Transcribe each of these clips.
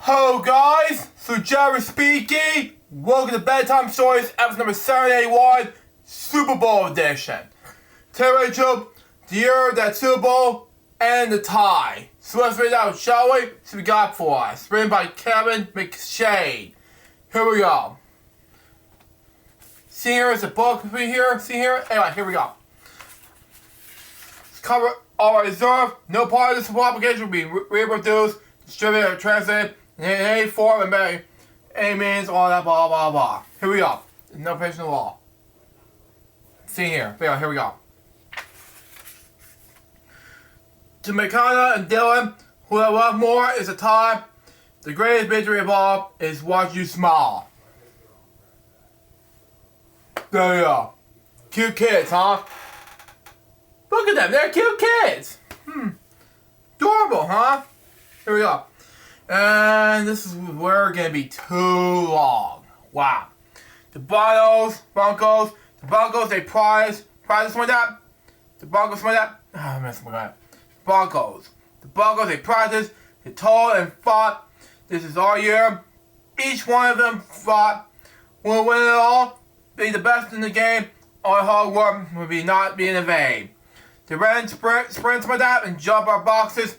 Hello guys, so Jerry speaking. Welcome to Bedtime Stories, episode number 781, Super Bowl edition. Today we jump the year of that Super Bowl and the tie. So let's read it out, shall we? So we got for us. Written by Kevin McShane. Here we go. See here is a book right here. See here? Anyway, here we go. Cover all reserved. No part of this publication will be reproduced, distributed, or translated in any form and by any means, all that blah blah blah. Here we go. No patient law. See here. Here we go. To McConnell and Dylan, who I love more is a time. The greatest victory of all is watch you smile. There you go. Cute kids, huh? Look at them, they're cute kids. Adorable, huh? Here we go. And this is where we're gonna be too long. Wow. The Broncos, they prize this one that. The Broncos won that. Oh, I'm messing with that. The Broncos, they practiced, they told and fought. This is our year. Each one of them fought. We'll win it all. Be the best in the game. All hard work will be not being in vain. They ran sprints with that and jump our boxes,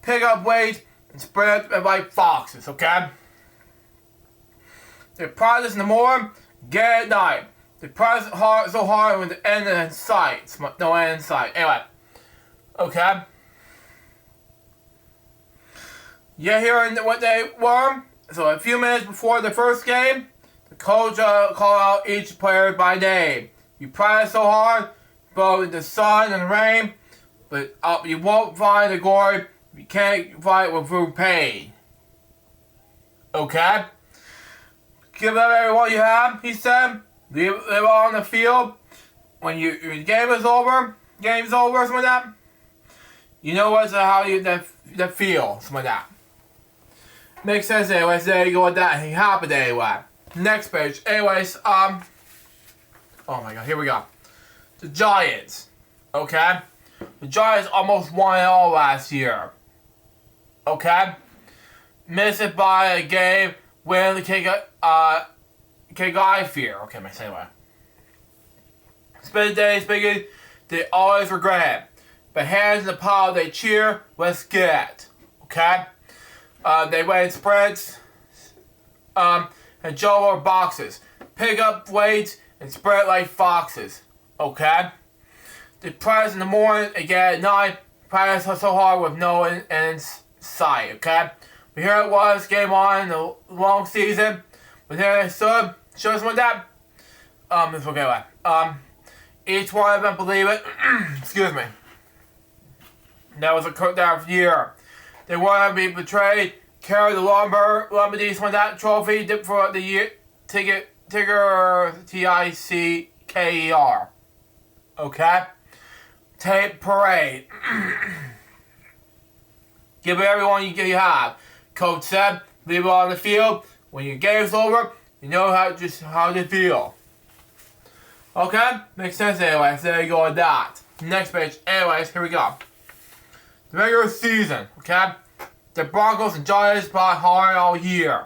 pick up weights, and sprint like foxes, okay? They practice in the morning, get at night. They practice so hard with the end in sight. No end in sight. Anyway. Okay. Yeah, hearing what they were. So a few minutes before the first game, the coach called out each player by name. You practice so hard, both in the sun and the rain, but you won't find the glory. You can't fight through pain. Okay? Give up everyone you have, he said. Leave it all on the field. When your game is over, something like that. You know what's how you that feel, something like that. Makes sense anyways, there you go with that. It happened anyway. Next page. Anyways, oh my god, here we go. The Giants. Okay? The Giants almost won it all last year. Okay? Missed it by a game when the I fear. Okay, my say anyway. Spend days speaking, they always regret it. But hands in the pile, they cheer, let's get. Okay? They win sprints, and jump over boxes. Pick up weights and spread like foxes. Okay? They practice in the morning, again at night. Practice so hard with no end in sight. Okay? But here it was, game on in the long season. But here they stood, shows what that. It's okay. Each one of them believe it. Excuse me. That was a cookdown year. They want to be betrayed. Carry the Lombardies won that trophy for the year. Tigger Ticker. Okay? Tape parade. Give it everyone you have. Coach said, leave it on the field. When your game's over, you know how to feel. Okay? Makes sense anyways. There you go with that. Next page. Anyways, here we go. The regular season, okay? The Broncos and Giants fought hard all year.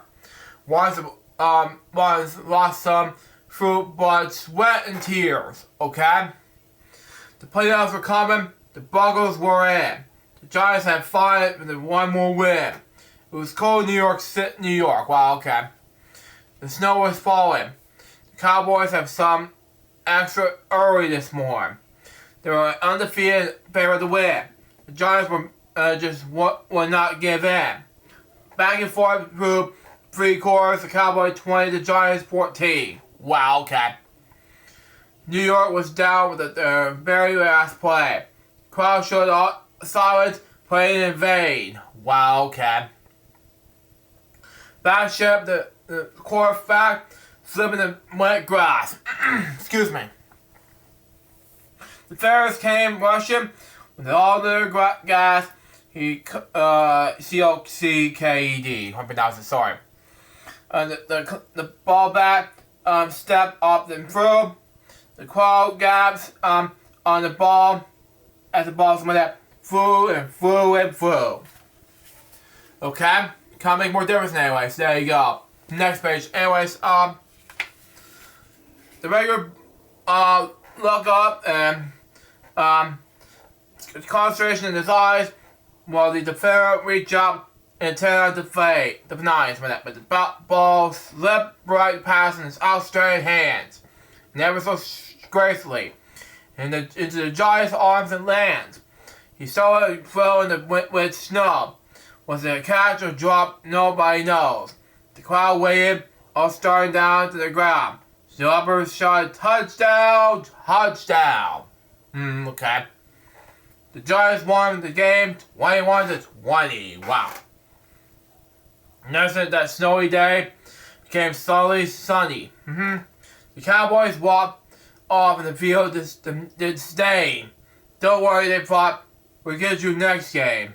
Once lost some through blood, sweat, and tears, okay? The playoffs were coming. The Broncos were in. The Giants had fought with one more win. It was cold New York City, New York. Wow, okay. The snow was falling. The Cowboys have some extra early this morning. They were undefeated, favored to win. The Giants were would not give in. Back and forth through 3 quarters. The Cowboys 20, the Giants 14. Wow, okay. New York was down with their very last play. Crowd showed silence, playing in vain. Wow, okay. Back ship, the quarterback slipping in wet grass. Excuse me. The Ferris came rushing with all their gas. COCKED. I pronounce it, sorry. The ball back stepped up and through. The crowd gaps on the ball as the ball went up through and through and through. Okay? can't make more difference anyways. There you go. Next page. Anyways, the regular look up and concentration in his eyes while the defender reach up and turn the fade. The nice, but the ball slipped right past in his outstretched hands, never so gracefully, into the Giants' arms and lands. He saw it flow in the with snow. Was it a catch or drop? Nobody knows. The crowd waited, all staring down to the ground. The upper shot, touchdown, touchdown. Okay. The Giants won the game 21-20. Wow. Next, that snowy day became slowly sunny. The Cowboys walked off in the field disdain. Don't worry, they thought. We'll get you next game.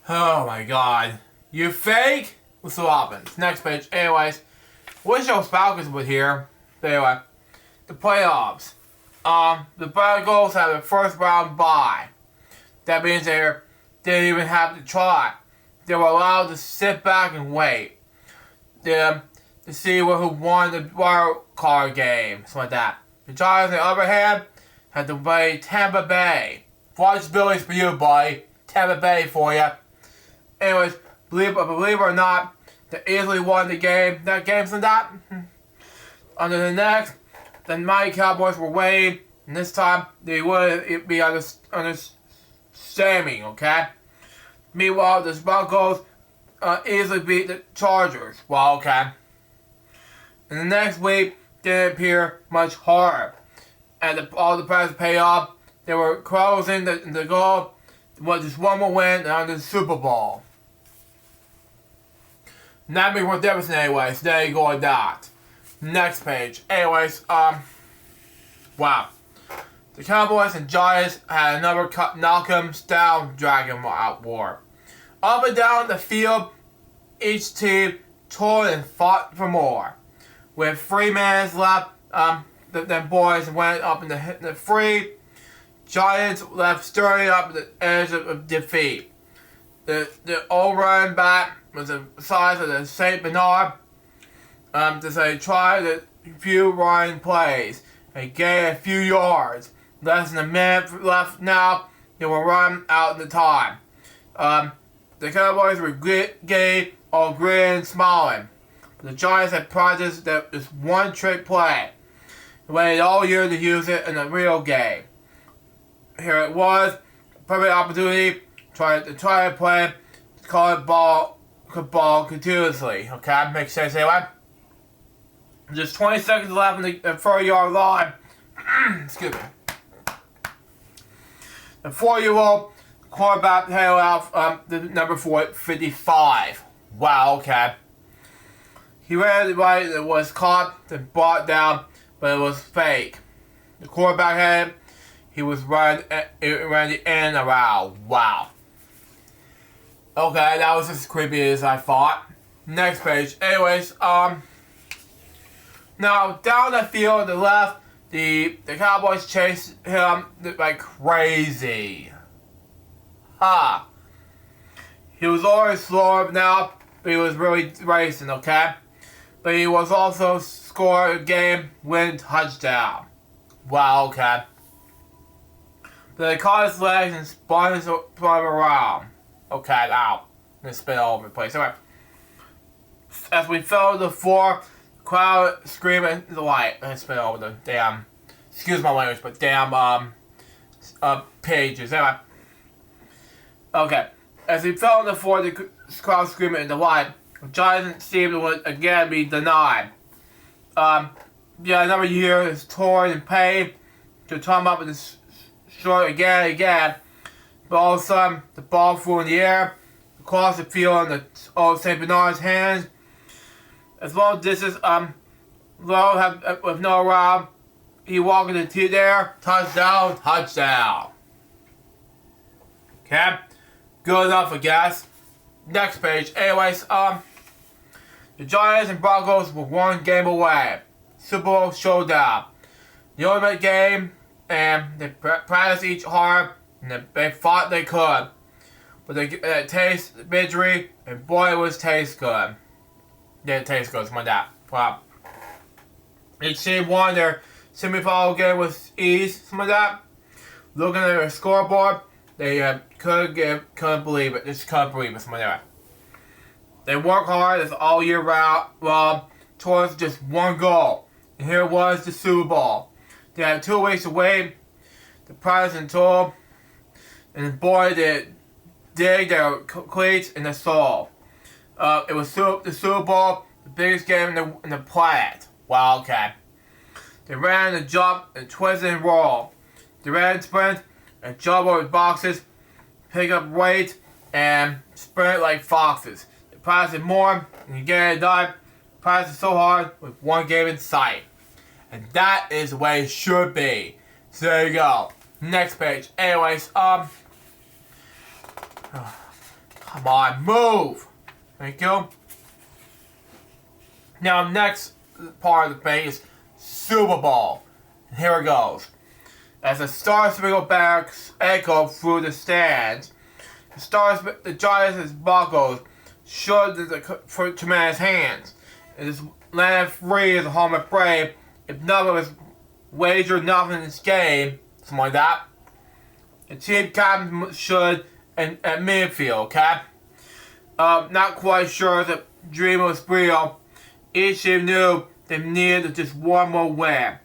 Oh my god. You fake? What's the happens? Next page. Anyways, wish those Falcons were here. But anyway, the playoffs. The Bengals have a first round bye. That means they didn't even have to try. They were allowed to sit back and wait. To see who won the wild card game. Something like that. The Giants, on the other hand, had to play Tampa Bay. Watch Billy's for you, buddy. Tampa Bay for you. Anyways, believe it or not, they easily won the game. That game's like that. Under the next, the mighty Cowboys were waiting, and this time they would be understanding, okay? Meanwhile, the Broncos easily beat the Chargers. Well, okay. And the next week didn't appear much harder. And all the players paid off. They were closing the goal. Was just one more win on the Super Bowl. Not being more difference anyways. There you go with that. Next page. Anyways, wow. The Cowboys and Giants had another knock-em down dragon out war. Up and down the field, each team tore and fought for more. With 3 minutes left, the boys went up in the free. Giants left stirring up the edge of defeat. The old running back was the size of the St. Bernard. They tried a few running plays and gained a few yards. Less than a minute left now. They will run out the time. The Cowboys were gay, all grin and smiling. The Giants had practiced this one-trick play. They waited all year to use it in a real game. Here it was, perfect opportunity to try to play, call it ball continuously. Okay, makes sense anyway. Just 20 seconds left on the 4-yard line. Excuse me. The 4-year-old quarterback held out the number 55. Wow, okay. He ran it right, it was caught, then brought down, but it was fake. The quarterback had it. He was ran the end around. Wow. Okay, that was as creepy as I thought. Next page. Anyways, now down the field on the left, the Cowboys chased him like crazy. He was always slower now, but he was really racing, okay? But he was also scored a game-winning touchdown. Wow, okay. But they caught his legs and spun him around. Okay, out. And spin all over the place. Anyway, as we fell to the floor, the crowd screaming in the light. And spin over the damn, excuse my language, but damn, pages. Anyway. Okay. As he fell on the floor, the crowd screaming in the light. The Giants seemed to again be denied. Another year is torn in pain to come up with this short again and again. But all of a sudden, the ball flew in the air, across the field in the old St. Bernard's hands. As long as this is low, with no round, he walked into there, touchdown, touchdown. Okay, good enough, I guess. Next page. Anyways, the Giants and Broncos were one game away. Super Bowl showdown. The ultimate game, and they practiced each hard, and they thought they could. but they taste bittery, and boy, it was taste good. Didn't taste good, something like that. Wow. Each team won their semifinal game with ease, something like that. Looking at their scoreboard, they couldn't believe it. Just couldn't believe it, something like that. They work hard as all year round towards just one goal. And here was the Super Bowl. They had 2 weeks to wait. The prize and tool. And boy, they dig their cleats in the soul. It was the Super Bowl, the biggest game in the planet. Wow, okay. They ran and jumped and twisted and rolled. They ran and sprint and jumped over boxes, pick up weight, and sprint like foxes. They practiced more and you get it done. Practiced so hard with one game in sight. And that is the way it should be. So there you go. Next page. Anyways, come on, move. Thank you. Now, next part of the page is Super Bowl. And here it goes. As the Star Spangled Banner echo through the stands, the Giants' buckles showed for tremendous hands. It is landed free as a home of brave. If nothing was wagered, nothing in this game, something like that. The team captain should at midfield, okay? Not quite sure if the dream was real. Each team knew they needed just one more win.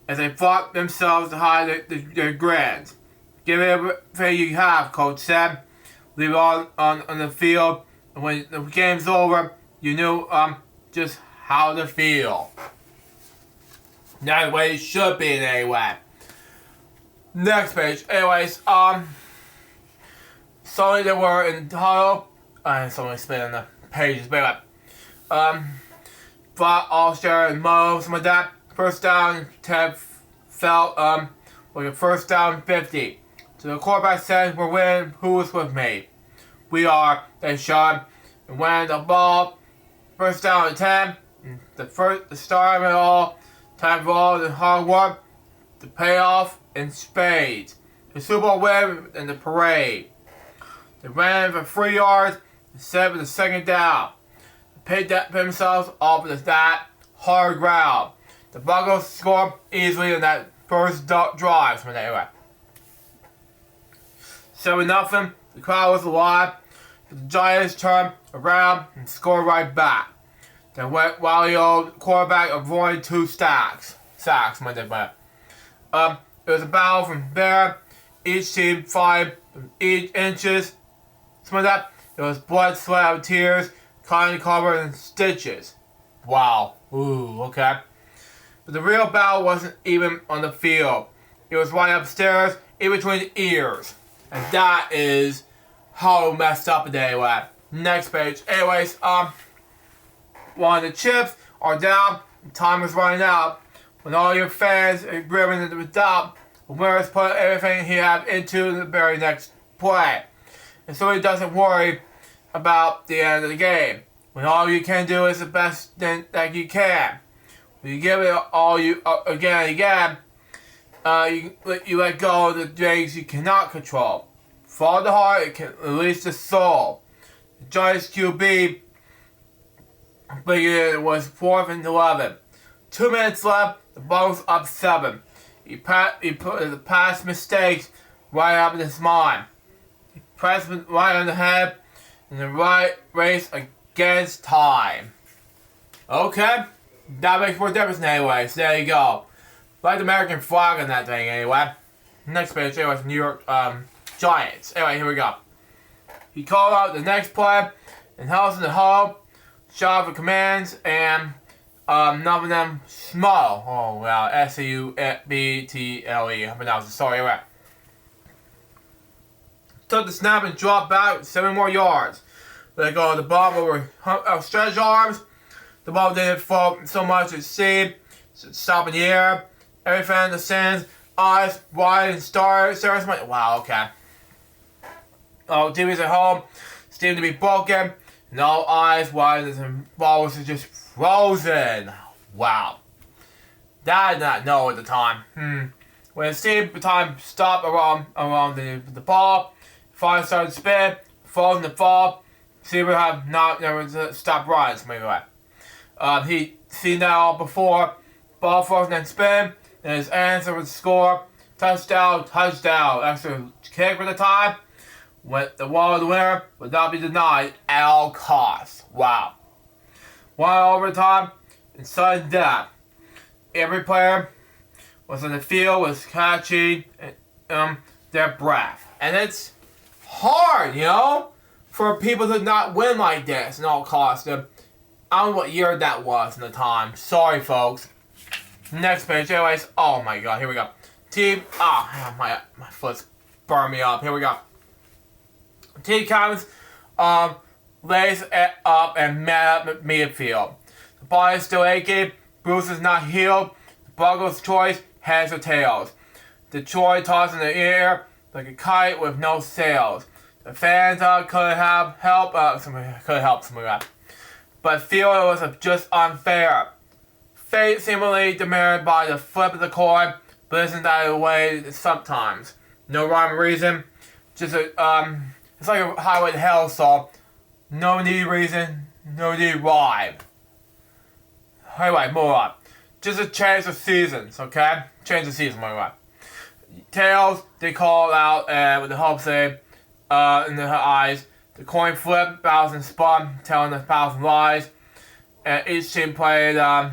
As they fought themselves to hide their grins. Give it everything you have, coach said. Leave it all on the field. And when the game's over, you knew just how to feel. That's the way it should be anyway. Next page. Anyways, sorry they were in total. Someone spinning the pages, but fought All-Star and Mo, something like that. First down, Ted felt like a first down 50. So the quarterback said, "We're winning. Who is with me?" "We are," they shouted. And when the ball, first down and 10, the start of it all, time for all the hard work, the payoff in spades. The Super Bowl win and the parade. They ran for 3 yards instead of the second down. They picked themselves off of that hard ground. The Buccos scored easily in that first drive from anyway. 7-0. The crowd was alive. The Giants turned around and scored right back. Then went while the old quarterback avoided 2 sacks. It was a battle from there. Each team fired from each inches. Some of that. There was blood, sweat, and tears, kind covered in stitches. Wow. Ooh, okay. But the real battle wasn't even on the field. It was right upstairs, in between the ears. And that is how messed up it anyway. Next page. Anyways, one of the chips are down, and time is running out. When all your fans are driven into the top, the winner's put everything he had into the very next play. And so he doesn't worry about the end of the game. When all you can do is the best that you can. When you give it all you again and again, you let go of the things you cannot control. Follow the heart, it can release the soul. The Giants QB figured it was 4th and 11. 2 minutes left, the Bucs up 7. He put the past mistakes right up in his mind. He pressed him right on the head in the right race against time. Okay, that makes more difference anyway, so there you go. Like the American flag on that thing anyway. Next page, anyways, New York Giants. Anyway, here we go. He called out the next play and held in the hole, shot for commands, and none of them small. Oh wow, S-U-B-T-L-E. I pronounced it. Sorry, right. Took the snap and dropped back 7 more yards. Let go of the ball over stretched arms. The ball didn't fall so much as seemed. Stop in the air. Everything in the stands. Eyes wide and staring. Wow, okay. All TVs at home seemed to be broken. And all eyes wide as the ball was just frozen. Wow. That I did not know at the time. When it seemed time stopped around the ball, Fire started to spin, falls in the fall. Seaver have not never stopped running. So anyway, he seen that all before. Ball falls and then spin, and his answer would score. Touchdown, touchdown. Extra kick for the time. With the wall of the winner would not be denied at all costs. Wow. One overtime and sudden death. Every player was on the field was catching their breath. And it's hard, for people to not win like this at all costs. I don't know what year that was in the time. Sorry, folks. Next page. Anyways, oh my god, here we go. Team, my foot's burned me up. Here we go. Team comes, lays it up and met up midfield. The ball is still aching. Bruce is not healed. The Buggles' choice, heads or tails. Detroit tossed in the air like a kite with no sails. The fans could have helped. Could help some of that, but feel it was just unfair. Fate seemingly demanded by the flip of the coin, but isn't that the way sometimes? No rhyme or reason. Just it's like a highway to hell song. No need reason, no need rhyme. Anyway, move on. Just a change of seasons, okay? Change of season, anyway. Tails, they call out with the hope say in their eyes. The coin flipped, bows and spun, telling the thousand lies. And each team played no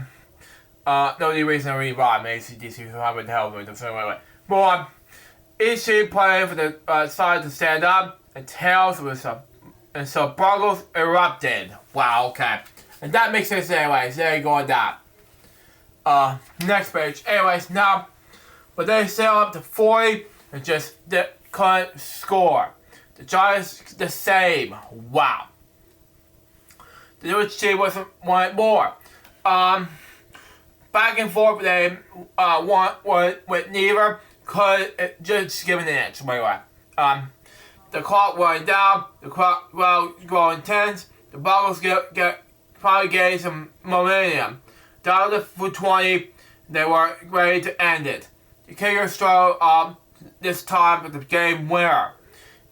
need reason to read rhyme. ACDC, highway to hell. Wait. Move on. Each team played for the side to stand up, and Tails was up. And so Buggles erupted. Wow, okay. And that makes sense anyways. There you go with that. Next page. Anyways, now, but they sail up to 40 and just couldn't score. The Giants the same. Wow. The Jewish team wanted more. Back and forth they want with neither could just give an inch. Anyway, the clock running down, the clock growing tense. The Buggles probably gained some momentum. Down to 20, they were ready to end it. The kicker struggled this time with the game winner,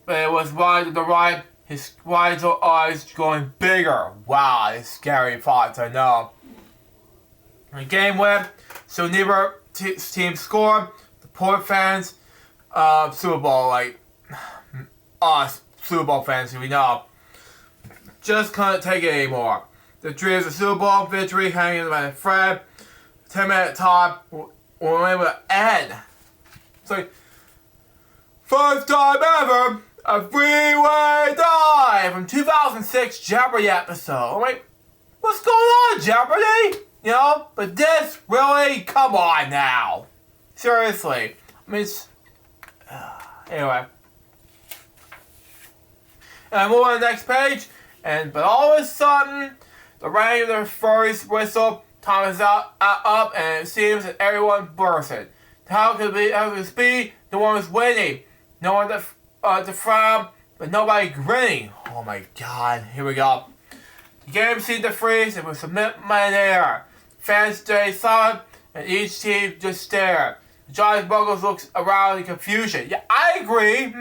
but it was wide to the right. His wide eyes growing bigger. Wow, it's scary thoughts, I know. The game went, so neither team scored. The poor fans, Super Bowl, like us Super Bowl fans, we know, just couldn't take it anymore. The dreams of Super Bowl victory hanging by a thread. 10-minute time will end. It's like, first time ever, a freeway dive from 2006 Jeopardy episode. I'm like, what's going on, Jeopardy? But this, really? Come on now. Seriously. I mean, it's... anyway. And move on to the next page. But all of a sudden, the rain of the furry's whistle, time is up, and it seems that everyone bursted. How could it be? No one was winning. No one to frown, but nobody grinning. Oh my god, here we go. The game seemed to freeze and was submit my air. Fans stayed silent, and each team just stared. The Giants Buggles looked around in confusion. Yeah, I agree.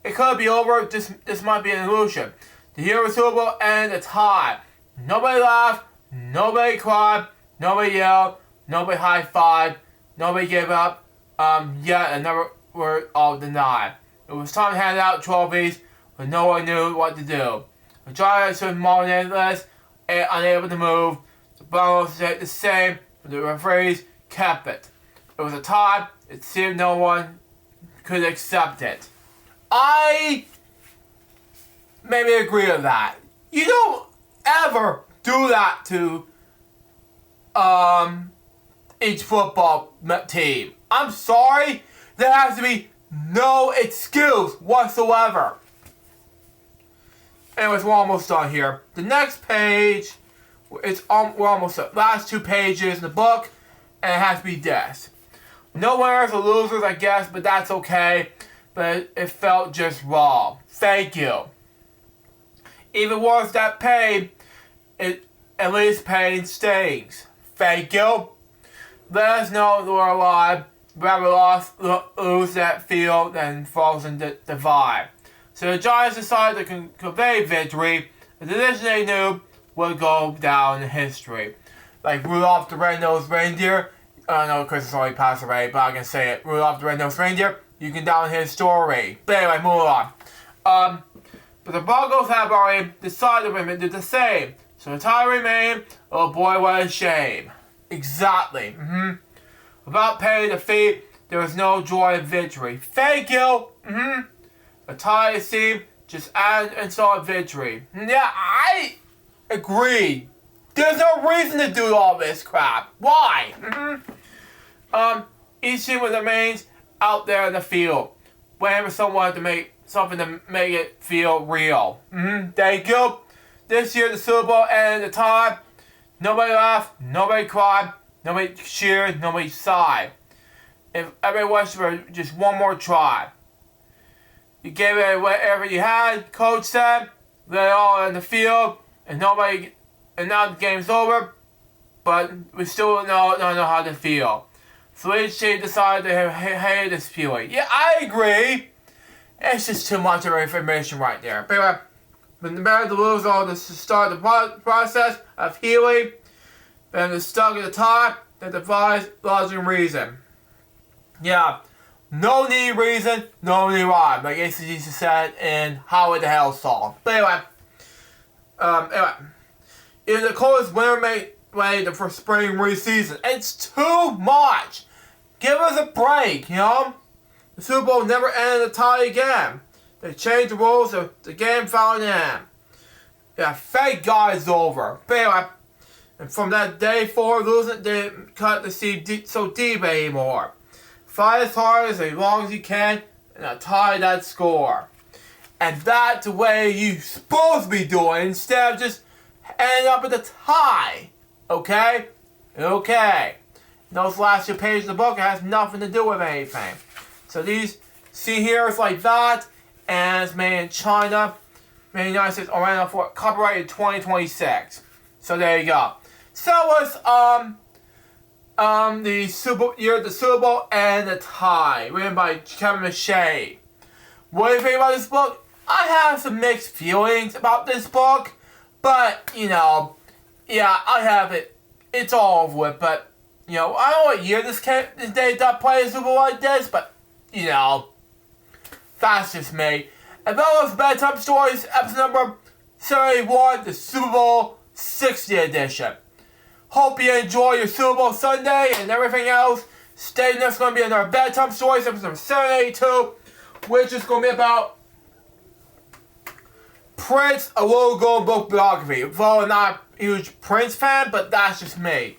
It could be over. This might be an illusion. The hero Super Bowl ended a tie. Nobody laughed, nobody cried, nobody yelled, nobody high-fived, nobody gave up. Yet another were all denied. It was time to hand out trophies, but no one knew what to do. The Giants stood motionless and unable to move. The Buggles did the same, but the referees kept it. It was a tie. It seemed no one could accept it. I maybe agree with that. You don't ever do that to each football team. I'm sorry. There has to be no excuse whatsoever. Anyways, we're almost done here. The next page, we're almost done. Last 2 pages in the book, and it has to be this. No winners or losers, I guess, but that's okay. But it felt just wrong. Thank you. Even worse, that pain, it at least pain stings. Thank you. Let us know that we're alive. rather lose that field than frozen divide. So the Giants decided to convey victory, a decision they knew would go down in history. Like Rudolph the Red-Nosed Reindeer, I know Christmas already passed away, but I can say it. Rudolph the Red-Nosed Reindeer, you can down his story. But anyway, move on. But the Broncos have already decided women did the same. So the tie remained, oh boy, what a shame. Exactly. Without paying the fee, there was no joy of victory. Thank you. A tie seemed just added insult victory. Yeah, I agree. There's no reason to do all this crap. Why? Each team remains out there in the field, waiting for someone to make something to make it feel real. Thank you. This year the Super Bowl ended the tie. Nobody laughed, nobody cried, nobody cheered, nobody sighed. If everyone wished for just one more try. You gave it whatever you had, coach said. They're all in the field, and now the game's over, but we still don't know how to feel. So each team decided to hate this feeling. Yeah, I agree. It's just too much of information right there. But anyway, when the better to lose all this to start the process of healing, then the stuck at the top that defies logic and reason. Yeah, no need reason, no need rhyme, like ACDC said in How the Hell song. But anyway, in the coldest winter waiting for spring re-season, it's too much. Give us a break, you know? The Super Bowl never ended a tie again. They changed the rules of the game found in. Yeah, thank God it's over. But anyway, and from that day forward, losing didn't cut the seat so deep anymore. Fight as hard as long as you can, and tie that score. And that's the way you're supposed to be doing, instead of just ending up with a tie. Okay? Okay. Those last two pages of the book has nothing to do with anything. So these, see here, it's like that, and it's made in China, made in the United States, around for copyrighted 2026. So there you go. So that was the Super Bowl and the tie, written by Kevin Mache. What do you think about this book? I have some mixed feelings about this book, but yeah, I have it. It's all over with, but I don't know what year this day that played a Super Bowl like this, but that's just me. And that was Bedtime Stories, episode number 71, the Super Bowl 60 edition. Hope you enjoy your Super Bowl Sunday and everything else. Stay tuned, it's going to be another Bedtime Stories, episode number 782, which is going to be about Prince, a little gold book biography. Though I'm not a huge Prince fan, but that's just me.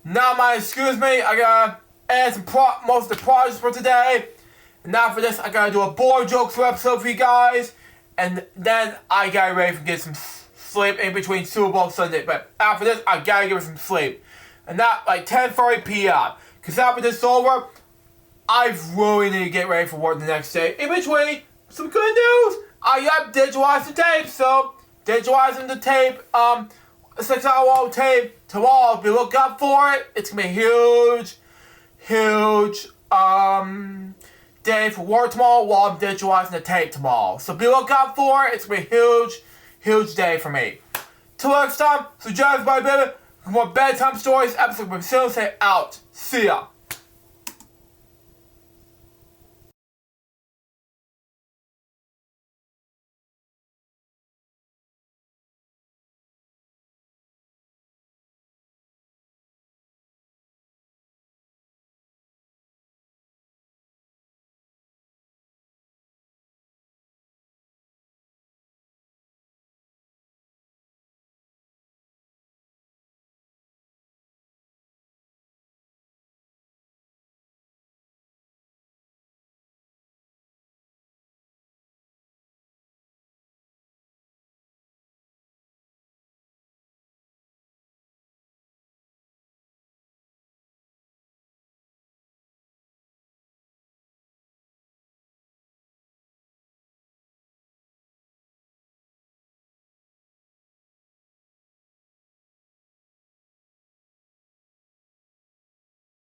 Now, excuse me, I gotta add some most of the projects for today. And now for this, I gotta do a board jokes for episode for you guys. And then I gotta ready to get some sleep in between Super Bowl Sunday. But after this, I gotta give it some sleep. And that like 10:30 p.m. Because after this is over, I really need to get ready for work the next day. In between, some good news. I got digitalized the tape. So, digitalizing the tape, 6-hour tape tomorrow. Be looking up for it. It's gonna be huge day for work tomorrow while I'm digitalizing the tape tomorrow. So be looking out for it. It's gonna be a huge day for me. Till next time, so James by baby, more Bedtime Stories, episode 7, say out. See ya.